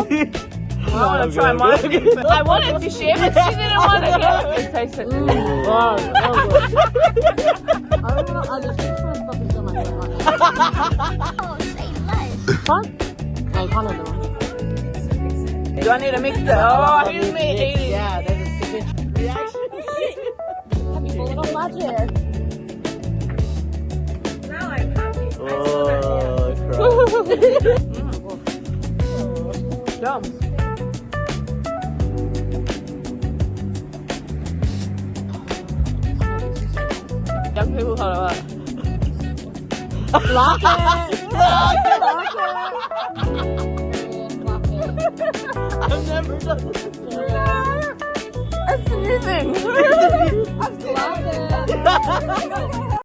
I want to try mine. I wanted to share, but she didn't want to get it. It tasted Wow, I don't know. Alas, which one's probably so much fun? Oh, say less. Fun? Oh, Canada. Do I need to mix it? Oh, he's made it. Yeah, there's a signature reaction. Happy full little magic. Now I'm happy. Oh, Jumps. Young people thought about it. Lock it! Lock it! I've never done this before. That's amazing. Lock it!